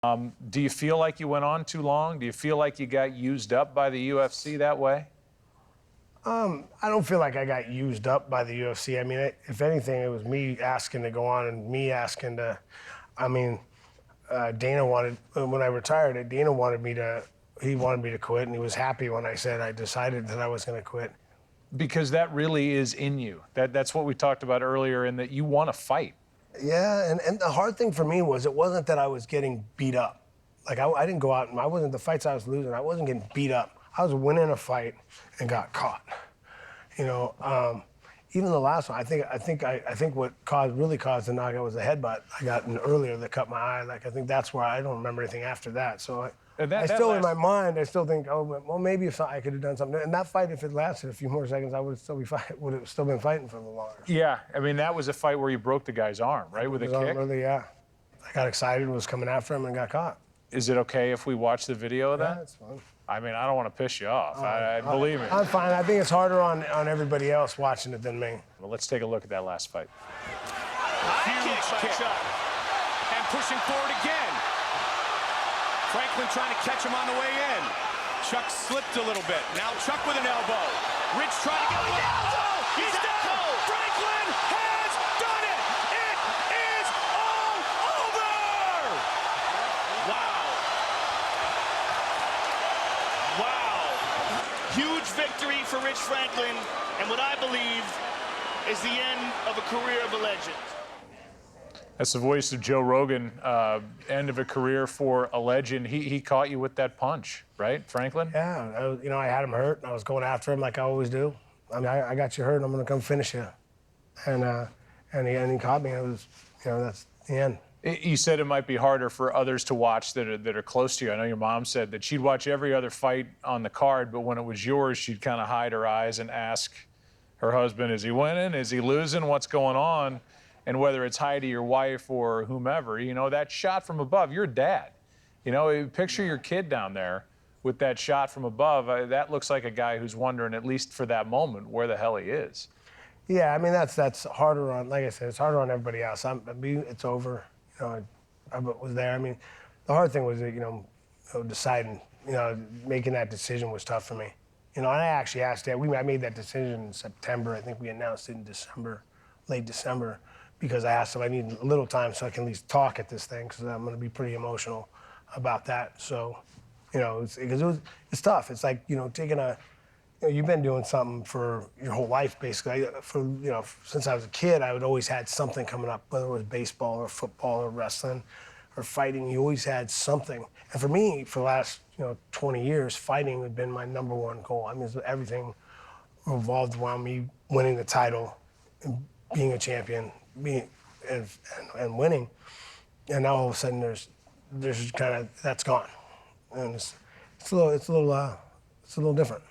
Do you feel like you went on too long? Do you feel like you got used up by the UFC that way? I don't feel like I got used up by the UFC. I mean, if anything, it was me asking to go on and me asking to, Dana wanted, when I retired, Dana wanted me to, he wanted me to quit, and he was happy when I said I decided that I was going to quit. Because that really is in you. That's what we talked about earlier, in that you want to fight. Yeah, and the hard thing for me was it wasn't that I was getting beat up. Like, I didn't go out and I wasn't, the fights I was losing, I wasn't getting beat up. I was winning a fight and got caught. You know, even the last one, I think what really caused the knockout was the headbutt I got in earlier that cut my eye. Like, I think that's where I don't remember anything after that. So I still, in my mind, I still think, oh, well, maybe if I could have done something. And that fight, if it lasted a few more seconds, I would have still been fighting for a little longer. Yeah, I mean, that was a fight where you broke the guy's arm, right, with a kick? Really, yeah. I got excited, was coming after him, and got caught. Is it okay if we watch the video of that? Yeah, it's fine. I mean, I don't want to piss you off. Believe me. I'm fine. I think it's harder on everybody else watching it than me. Well, let's take a look at that last fight. Huge kick. And pushing forward again. Franklin trying to catch him on the way in. Chuck slipped a little bit. Now Chuck with an elbow. Rich trying to get one. Oh, he's down. Franklin has done it. It is all over. Wow. Wow. Huge victory for Rich Franklin, and what I believe is the end of a career of a legend. That's the voice of Joe Rogan. End of a career for a legend. He caught you with that punch, right, Franklin? Yeah, I had him hurt, and I was going after him like I always do. I mean, I got you hurt, and I'm going to come finish you. And he caught me, and it was, that's the end. You said it might be harder for others to watch that are close to you. I know your mom said that she'd watch every other fight on the card, but when it was yours, she'd kind of hide her eyes and ask her husband, is he winning? Is he losing? What's going on? And whether it's Heidi, your wife, or whomever, that shot from above, you're dad. Picture your kid down there with that shot from above. That looks like a guy who's wondering, at least for that moment, where the hell he is. Yeah, I mean, that's harder on, like I said, it's harder on everybody else. It's over. I was there. I mean, the hard thing was that, deciding, making that decision was tough for me. And I actually asked Dad, I made that decision in September. I think we announced it in December, late December, because I asked him I need a little time so I can at least talk at this thing, because I'm going to be pretty emotional about that. So, it's tough. It's like, taking you've been doing something for your whole life, basically. Since I was a kid, I would always had something coming up, whether it was baseball or football or wrestling or fighting. You always had something. And for me, for the last 20 years, fighting had been my number one goal. I mean, everything revolved around me winning the title, and being a champion, and winning. And now all of a sudden, there's kind of, that's gone, and it's a little different.